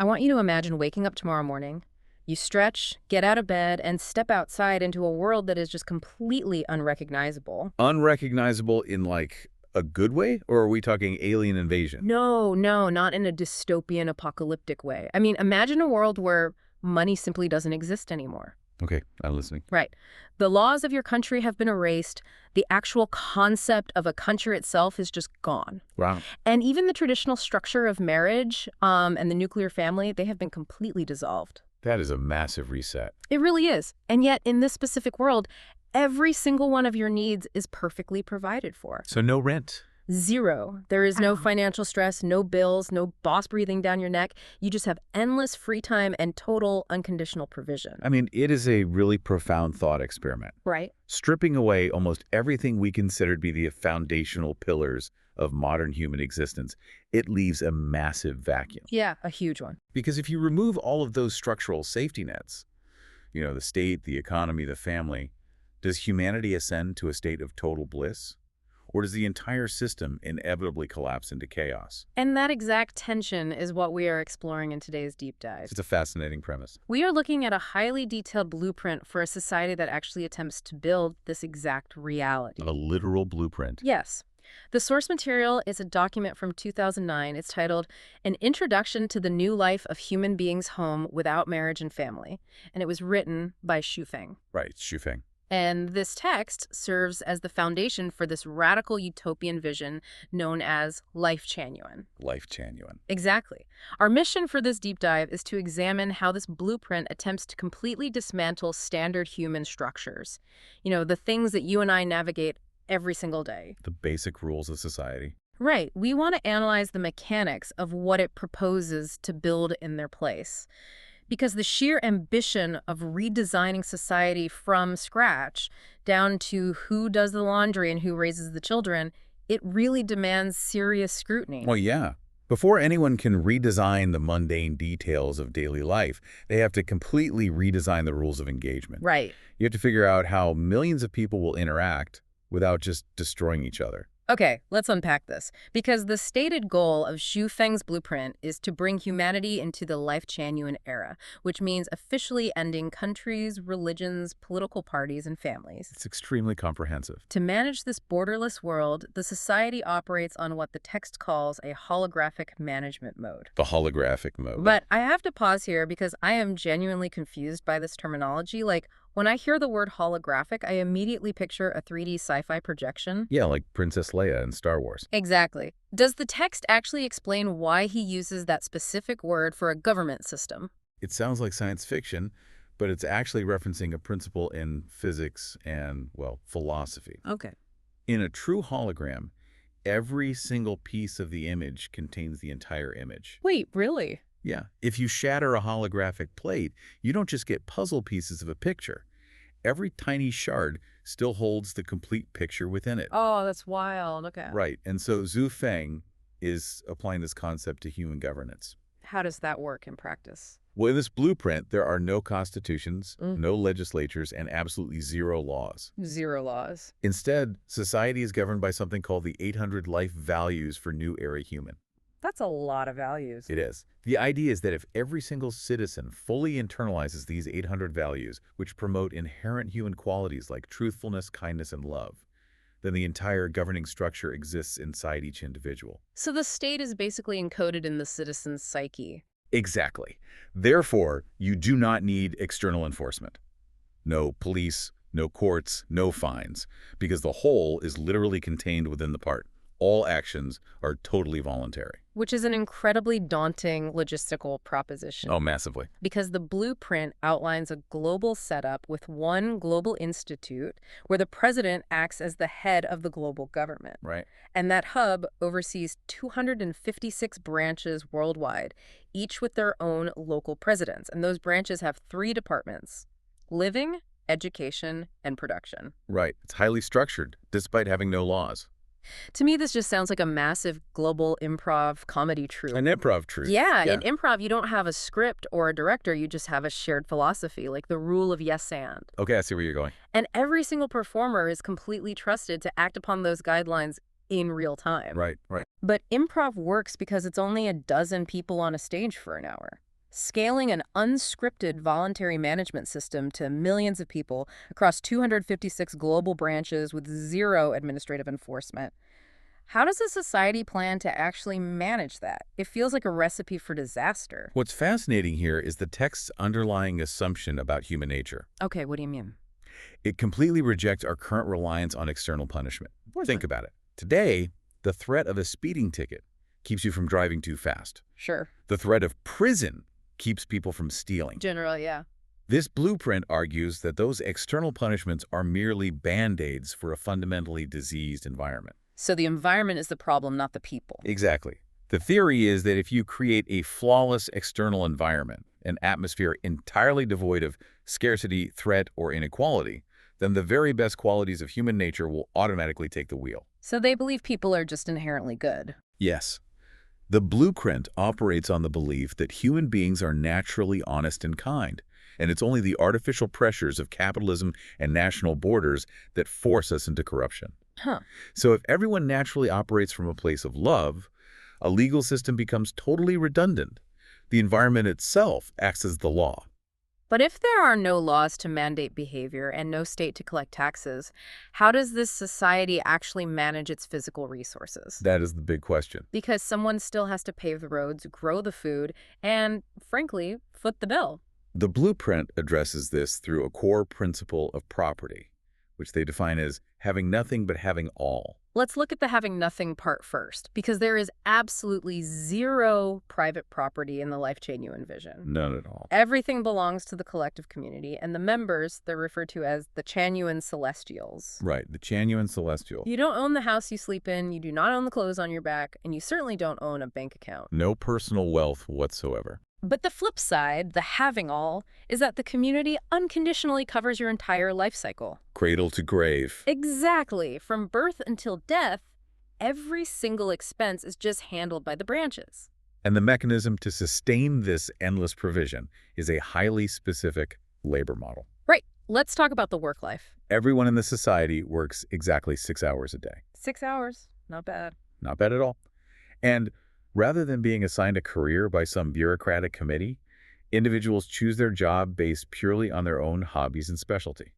I want you to imagine waking up tomorrow morning. You stretch, get out of bed, and step outside into a world that is just completely unrecognizable. Unrecognizable in, like, a good way? Or are we talking alien invasion? No, no, not in a dystopian apocalyptic way. I mean, imagine a world where money simply doesn't exist anymore. Okay, I'm listening. Right. The laws of your country have been erased. The actual concept of a country itself is just gone. Wow. And even the traditional structure of marriage and the nuclear family, they have been completely dissolved. That is a massive reset. It really is. And yet, in this specific world, every single one of your needs is perfectly provided for. So no rent. Zero. There is no financial stress, no bills, no boss breathing down your neck. You just have endless free time and total unconditional provision. I mean, it is a really profound thought experiment. Right. Stripping away almost everything we consider to be the foundational pillars of modern human existence, it leaves a massive vacuum. Yeah, a huge one. Because if you remove all of those structural safety nets, the state, the economy, the family, does humanity ascend to a state of total bliss? Or does the entire system inevitably collapse into chaos? And that exact tension is what we are exploring in today's deep dive. It's a fascinating premise. We are looking at a highly detailed blueprint for a society that actually attempts to build this exact reality. A literal blueprint. Yes. The source material is a document from 2009. It's titled An Introduction to the New Life of Human Beings Home Without Marriage and Family. And it was written by Xu Feng. Right, Xu Feng. And this text serves as the foundation for this radical utopian vision known as Lifechanyuan. Lifechanyuan. Exactly. Our mission for this deep dive is to examine how this blueprint attempts to completely dismantle standard human structures. The things that you and I navigate every single day. The basic rules of society. Right. We want to analyze the mechanics of what it proposes to build in their place. Because the sheer ambition of redesigning society from scratch down to who does the laundry and who raises the children, it really demands serious scrutiny. Well, yeah. Before anyone can redesign the mundane details of daily life, they have to completely redesign the rules of engagement. Right. You have to figure out how millions of people will interact without just destroying each other. Okay, let's unpack this. Because the stated goal of Xu Feng's blueprint is to bring humanity into the Lifechanyuan era, which means officially ending countries, religions, political parties, and families. It's extremely comprehensive. To manage this borderless world, the society operates on what the text calls a holographic management mode. The holographic mode. But I have to pause here because I am genuinely confused by this terminology. Like, when I hear the word holographic, I immediately picture a 3D sci-fi projection. Yeah, like Princess Leia in Star Wars. Exactly. Does the text actually explain why he uses that specific word for a government system? It sounds like science fiction, but it's actually referencing a principle in physics and, well, philosophy. Okay. In a true hologram, every single piece of the image contains the entire image. Wait, really? Yeah. If you shatter a holographic plate, you don't just get puzzle pieces of a picture. Every tiny shard still holds the complete picture within it. Oh, that's wild. Okay. Right. And so Xu Feng is applying this concept to human governance. How does that work in practice? Well, in this blueprint, there are no constitutions, Mm. no legislatures, and absolutely zero laws. Zero laws. Instead, society is governed by something called the 800 life values for new era human. That's a lot of values. It is. The idea is that if every single citizen fully internalizes these 800 values, which promote inherent human qualities like truthfulness, kindness, and love, then the entire governing structure exists inside each individual. So the state is basically encoded in the citizen's psyche. Exactly. Therefore, you do not need external enforcement. No police, no courts, no fines, because the whole is literally contained within the part. All actions are totally voluntary. Which is an incredibly daunting logistical proposition. Oh, massively. Because the blueprint outlines a global setup with one global institute where the president acts as the head of the global government. Right. And that hub oversees 256 branches worldwide, each with their own local presidents. And those branches have 3 departments: living, education, and production. Right. It's highly structured, despite having no laws. To me, this just sounds like a massive global improv comedy troupe. An improv troupe. Yeah, in improv, you don't have a script or a director. You just have a shared philosophy, like the rule of yes and. Okay, I see where you're going. And every single performer is completely trusted to act upon those guidelines in real time. Right, right. But improv works because it's only a dozen people on a stage for an hour. Scaling an unscripted voluntary management system to millions of people across 256 global branches with zero administrative enforcement. How does a society plan to actually manage that? It feels like a recipe for disaster. What's fascinating here is the text's underlying assumption about human nature. Okay, what do you mean? It completely rejects our current reliance on external punishment. What is Think it? about it. Today, the threat of a speeding ticket keeps you from driving too fast. Sure. The threat of prison keeps people from stealing. General, yeah. This blueprint argues that those external punishments are merely band-aids for a fundamentally diseased environment. So the environment is the problem, not the people. Exactly. The theory is that if you create a flawless external environment, an atmosphere entirely devoid of scarcity, threat, or inequality, then the very best qualities of human nature will automatically take the wheel. So they believe people are just inherently good. Yes. The blueprint operates on the belief that human beings are naturally honest and kind, and it's only the artificial pressures of capitalism and national borders that force us into corruption. Huh. So if everyone naturally operates from a place of love, a legal system becomes totally redundant. The environment itself acts as the law. But if there are no laws to mandate behavior and no state to collect taxes, how does this society actually manage its physical resources? That is the big question. Because someone still has to pave the roads, grow the food, and, frankly, foot the bill. The blueprint addresses this through a core principle of property, which they define as having nothing but having all. Let's look at the having nothing part first, because there is absolutely zero private property in the Lifechanyuan vision. None at all. Everything belongs to the collective community, and the members, they're referred to as the Chanyuan Celestials. Right, the Chanyuan Celestial. You don't own the house you sleep in, you do not own the clothes on your back, and you certainly don't own a bank account. No personal wealth whatsoever. But the flip side, the having all, is that the community unconditionally covers your entire life cycle. Cradle to grave. Exactly. From birth until death, every single expense is just handled by the branches. And the mechanism to sustain this endless provision is a highly specific labor model. Right. Let's talk about the work life. Everyone in the society works exactly 6 hours a day. 6 hours. Not bad. Not bad at all. And rather than being assigned a career by some bureaucratic committee, individuals choose their job based purely on their own hobbies and specialty.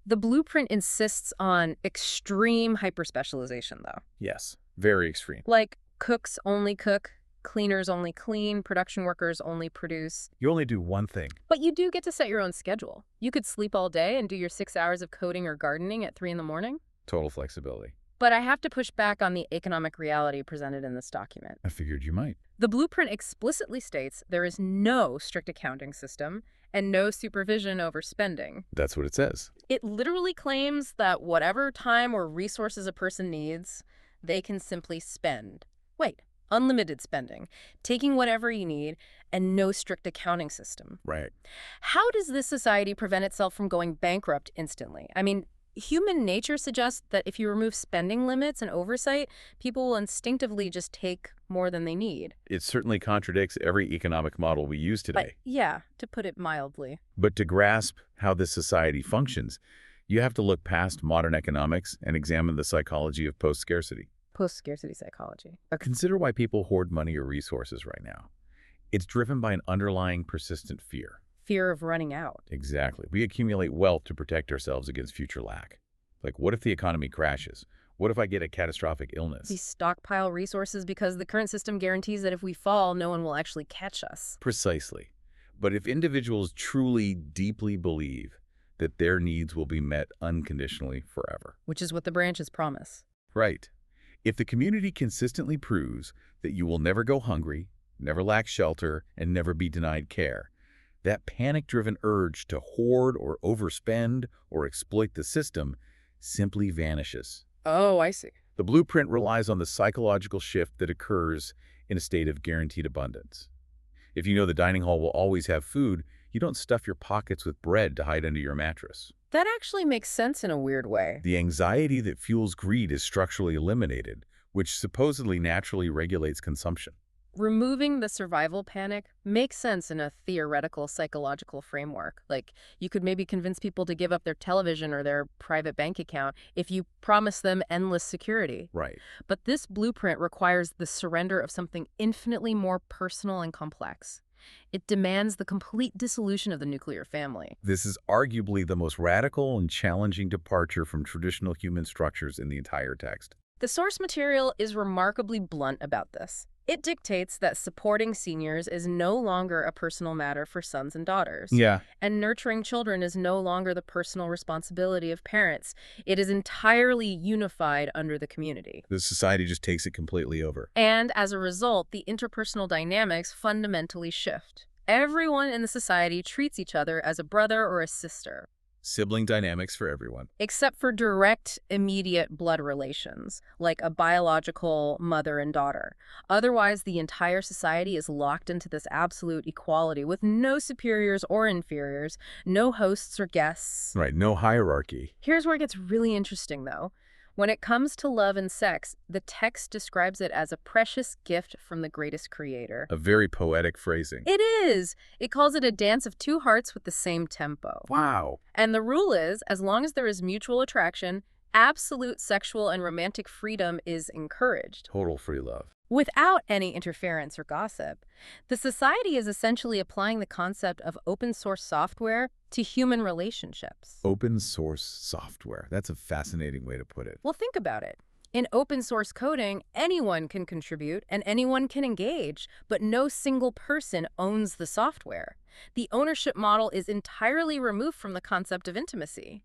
The blueprint insists on extreme hyperspecialization, though. Yes, very extreme. Like cooks only cook, cleaners only clean, production workers only produce. You only do one thing. But you do get to set your own schedule. You could sleep all day and do your 6 hours of coding or gardening at 3 in the morning. Total flexibility. But I have to push back on the economic reality presented in this document. I figured you might. The blueprint explicitly states there is no strict accounting system and no supervision over spending. That's what it says. It literally claims that whatever time or resources a person needs, they can simply spend. Wait, unlimited spending, taking whatever you need, and no strict accounting system. Right. How does this society prevent itself from going bankrupt instantly? I mean, human nature suggests that if you remove spending limits and oversight, people will instinctively just take more than they need. It certainly contradicts every economic model we use today. Yeah, to put it mildly. But to grasp how this society functions, you have to look past modern economics and examine the psychology of post-scarcity. Post-scarcity psychology. Okay. Consider why people hoard money or resources right now. It's driven by an underlying persistent fear. Fear of running out. Exactly. We accumulate wealth to protect ourselves against future lack. Like, what if the economy crashes? What if I get a catastrophic illness? We stockpile resources because the current system guarantees that if we fall, no one will actually catch us. Precisely. But if individuals truly, deeply believe that their needs will be met unconditionally forever. Which is what the branches promise. Right. If the community consistently proves that you will never go hungry, never lack shelter, and never be denied care, that panic-driven urge to hoard or overspend or exploit the system simply vanishes. Oh, I see. The blueprint relies on the psychological shift that occurs in a state of guaranteed abundance. If you know the dining hall will always have food, you don't stuff your pockets with bread to hide under your mattress. That actually makes sense in a weird way. The anxiety that fuels greed is structurally eliminated, which supposedly naturally regulates consumption. Removing the survival panic makes sense in a theoretical psychological framework. Like, you could maybe convince people to give up their television or their private bank account if you promise them endless security. Right. But this blueprint requires the surrender of something infinitely more personal and complex. It demands the complete dissolution of the nuclear family. This is arguably the most radical and challenging departure from traditional human structures in the entire text. The source material is remarkably blunt about this. It dictates that supporting seniors is no longer a personal matter for sons and daughters. Yeah. And nurturing children is no longer the personal responsibility of parents. It is entirely unified under the community. The society just takes it completely over. And as a result, the interpersonal dynamics fundamentally shift. Everyone in the society treats each other as a brother or a sister. Sibling dynamics for everyone. Except for direct, immediate blood relations, like a biological mother and daughter. Otherwise, the entire society is locked into this absolute equality with no superiors or inferiors, no hosts or guests. Right, no hierarchy. Here's where it gets really interesting, though. When it comes to love and sex, the text describes it as a precious gift from the greatest creator. A very poetic phrasing. It is! It calls it a dance of two hearts with the same tempo. Wow. And the rule is, as long as there is mutual attraction, absolute sexual and romantic freedom is encouraged. Total free love. Without any interference or gossip. The society is essentially applying the concept of open source software to human relationships. Open source software. That's a fascinating way to put it. Well, think about it. In open source coding, anyone can contribute and anyone can engage, but no single person owns the software. The ownership model is entirely removed from the concept of intimacy.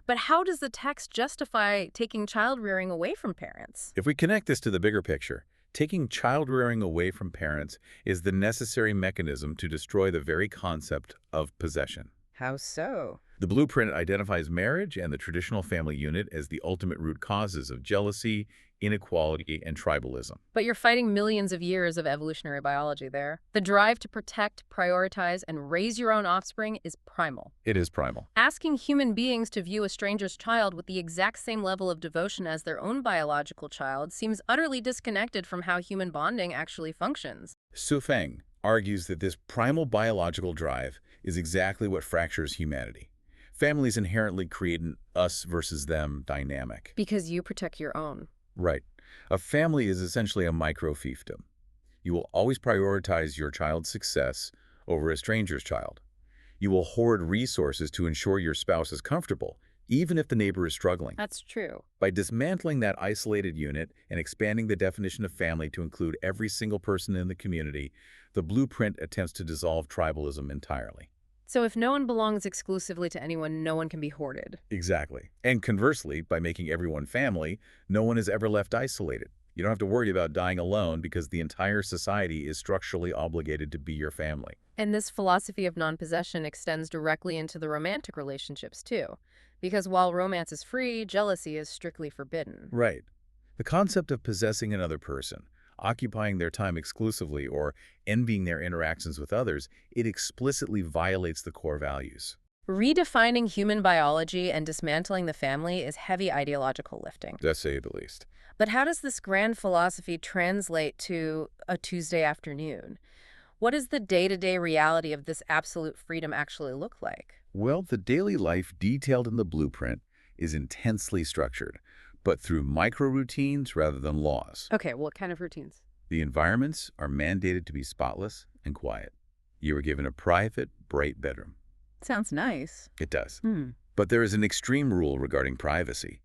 But how does the text justify taking child rearing away from parents? If we connect this to the bigger picture, taking child rearing away from parents is the necessary mechanism to destroy the very concept of possession. How so? The blueprint identifies marriage and the traditional family unit as the ultimate root causes of jealousy, inequality, and tribalism. But you're fighting millions of years of evolutionary biology there. The drive to protect, prioritize, and raise your own offspring is primal. It is primal. Asking human beings to view a stranger's child with the exact same level of devotion as their own biological child seems utterly disconnected from how human bonding actually functions. Su Feng argues that this primal biological drive is exactly what fractures humanity. Families inherently create an us versus them dynamic. Because you protect your own. Right. A family is essentially a micro-fiefdom. You will always prioritize your child's success over a stranger's child. You will hoard resources to ensure your spouse is comfortable, even if the neighbor is struggling. That's true. By dismantling that isolated unit and expanding the definition of family to include every single person in the community, the blueprint attempts to dissolve tribalism entirely. So if no one belongs exclusively to anyone, no one can be hoarded. Exactly. And conversely, by making everyone family, no one is ever left isolated. You don't have to worry about dying alone because the entire society is structurally obligated to be your family. And this philosophy of non-possession extends directly into the romantic relationships, too. Because while romance is free, jealousy is strictly forbidden. Right. The concept of possessing another person, occupying their time exclusively, or envying their interactions with others, it explicitly violates the core values. Redefining human biology and dismantling the family is heavy ideological lifting. To say the least. But how does this grand philosophy translate to a Tuesday afternoon? What does the day-to-day reality of this absolute freedom actually look like? Well, the daily life detailed in the blueprint is intensely structured, but through micro-routines rather than laws. Okay, what kind of routines? The environments are mandated to be spotless and quiet. You are given a private, bright bedroom. Sounds nice. It does. But there is an extreme rule regarding privacy.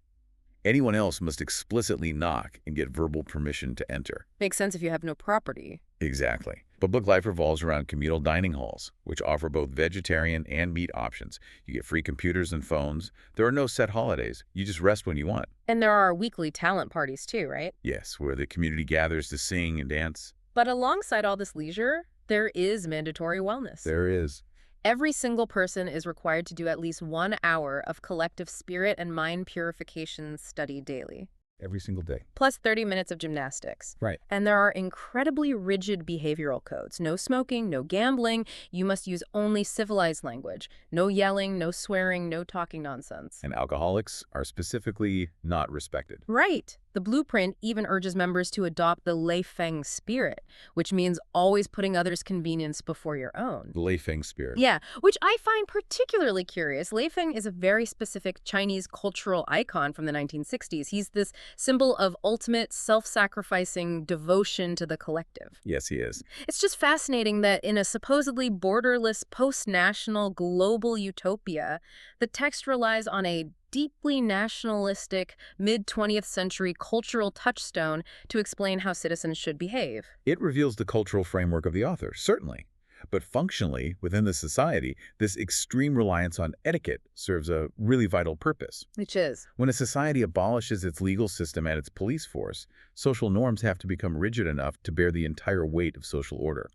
Anyone else must explicitly knock and get verbal permission to enter. Makes sense if you have no property. Exactly. Public life revolves around communal dining halls, which offer both vegetarian and meat options. You get free computers and phones. There are no set holidays. You just rest when you want. And there are weekly talent parties too, right? Yes, where the community gathers to sing and dance. But alongside all this leisure, there is mandatory wellness. There is. Every single person is required to do at least 1 hour of collective spirit and mind purification study daily. Every single day. Plus 30 minutes of gymnastics. Right. And there are incredibly rigid behavioral codes. No smoking, no gambling. You must use only civilized language. No yelling, no swearing, no talking nonsense. And alcoholics are specifically not respected. Right. The blueprint even urges members to adopt the Leifeng spirit, which means always putting others' convenience before your own. The Lifeng spirit. Yeah, which I find particularly curious. Leifeng is a very specific Chinese cultural icon from the 1960s. He's this symbol of ultimate self-sacrificing devotion to the collective. Yes, he is. It's just fascinating that in a supposedly borderless, post-national, global utopia, the text relies on a deeply nationalistic, mid-20th century cultural touchstone to explain how citizens should behave. It reveals the cultural framework of the author, certainly. But functionally, within the society, this extreme reliance on etiquette serves a really vital purpose. Which is, When a society abolishes its legal system and its police force, social norms have to become rigid enough to bear the entire weight of social order.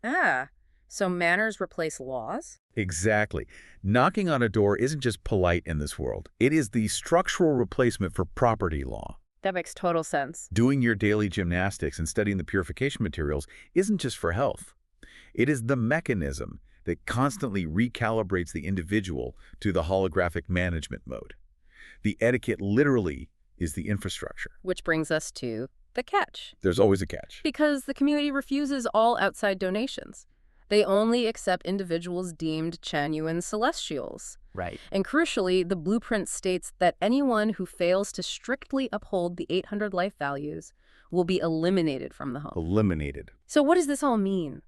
so manners replace laws? Exactly. Knocking on a door isn't just polite in this world. It is the structural replacement for property law. That makes total sense. Doing your daily gymnastics and studying the purification materials isn't just for health. It is the mechanism that constantly recalibrates the individual to the holographic management mode. The etiquette literally is the infrastructure. Which brings us to the catch. There's always a catch. Because the community refuses all outside donations. They only accept individuals deemed Chanyuan celestials. Right. And crucially, the blueprint states that anyone who fails to strictly uphold the 800 life values will be eliminated from the home. Eliminated. So what does this all mean?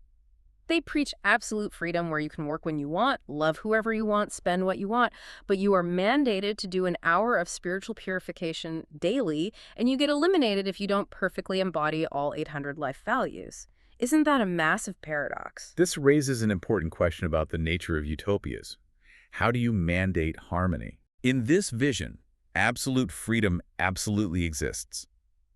They preach absolute freedom where you can work when you want, love whoever you want, spend what you want, but you are mandated to do an hour of spiritual purification daily, and you get eliminated if you don't perfectly embody all 800 life values. Isn't that a massive paradox? This raises an important question about the nature of utopias. How do you mandate harmony? In this vision, absolute freedom absolutely exists,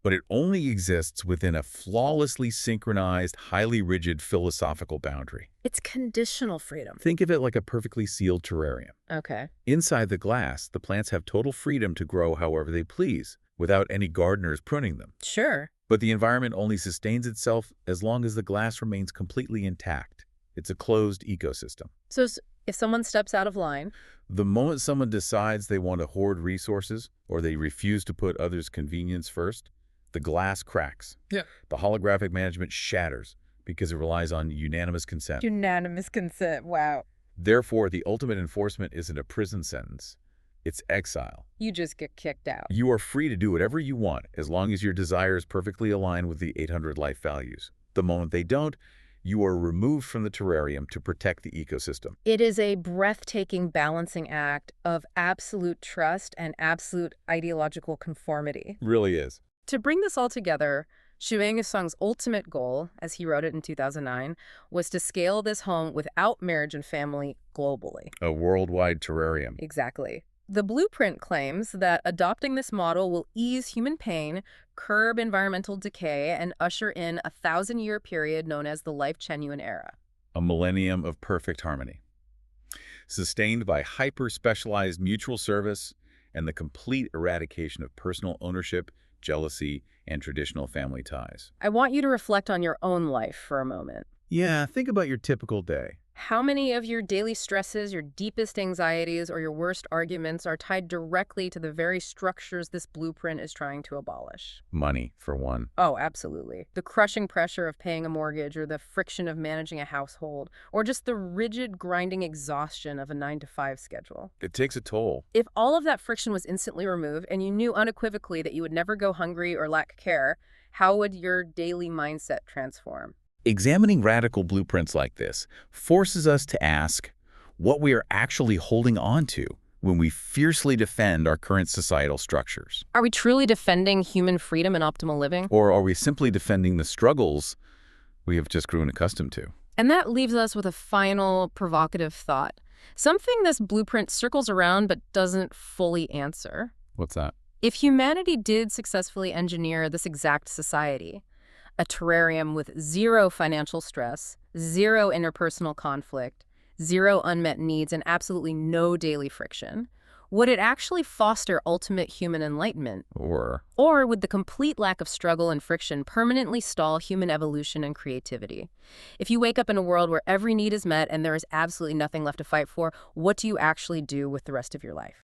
but it only exists within a flawlessly synchronized, highly rigid philosophical boundary. It's conditional freedom. Think of it like a perfectly sealed terrarium. Okay. Inside the glass, the plants have total freedom to grow however they please, without any gardeners pruning them. Sure. But the environment only sustains itself as long as the glass remains completely intact. It's a closed ecosystem. So if someone steps out of line, The moment someone decides they want to hoard resources or they refuse to put others' convenience first, the glass cracks. Yeah. The holographic management shatters because it relies on unanimous consent. unanimous consent, wow. Therefore, the ultimate enforcement isn't a prison sentence. It's exile. You just get kicked out. You are free to do whatever you want as long as your desires perfectly align with the 800 life values. The moment they don't, you are removed from the terrarium to protect the ecosystem. It is a breathtaking balancing act of absolute trust and absolute ideological conformity. Really is. To bring this all together, Xu Sung's ultimate goal, as he wrote it in 2009, was to scale this home without marriage and family globally. A worldwide terrarium. Exactly. The blueprint claims that adopting this model will ease human pain, curb environmental decay, and usher in a 1,000-year period known as the Lifechanyuan era. A millennium of perfect harmony. Sustained by hyper-specialized mutual service and the complete eradication of personal ownership, jealousy, and traditional family ties. I want you to reflect on your own life for a moment. Yeah, think about your typical day. How many of your daily stresses, your deepest anxieties, or your worst arguments are tied directly to the very structures this blueprint is trying to abolish? Money, for one. Oh, absolutely. The crushing pressure of paying a mortgage, or the friction of managing a household, or just the rigid, grinding exhaustion of a 9-to-5 schedule. It takes a toll. If all of that friction was instantly removed and you knew unequivocally that you would never go hungry or lack care, how would your daily mindset transform? Examining radical blueprints like this forces us to ask what we are actually holding on to when we fiercely defend our current societal structures. Are we truly defending human freedom and optimal living? Or are we simply defending the struggles we have just grown accustomed to? And that leaves us with a final provocative thought. Something this blueprint circles around but doesn't fully answer. What's that? If humanity did successfully engineer this exact society, a terrarium with zero financial stress, zero interpersonal conflict, zero unmet needs, and absolutely no daily friction, would it actually foster ultimate human enlightenment? Or Would the complete lack of struggle and friction permanently stall human evolution and creativity? If you wake up in a world where every need is met and there is absolutely nothing left to fight for, what do you actually do with the rest of your life?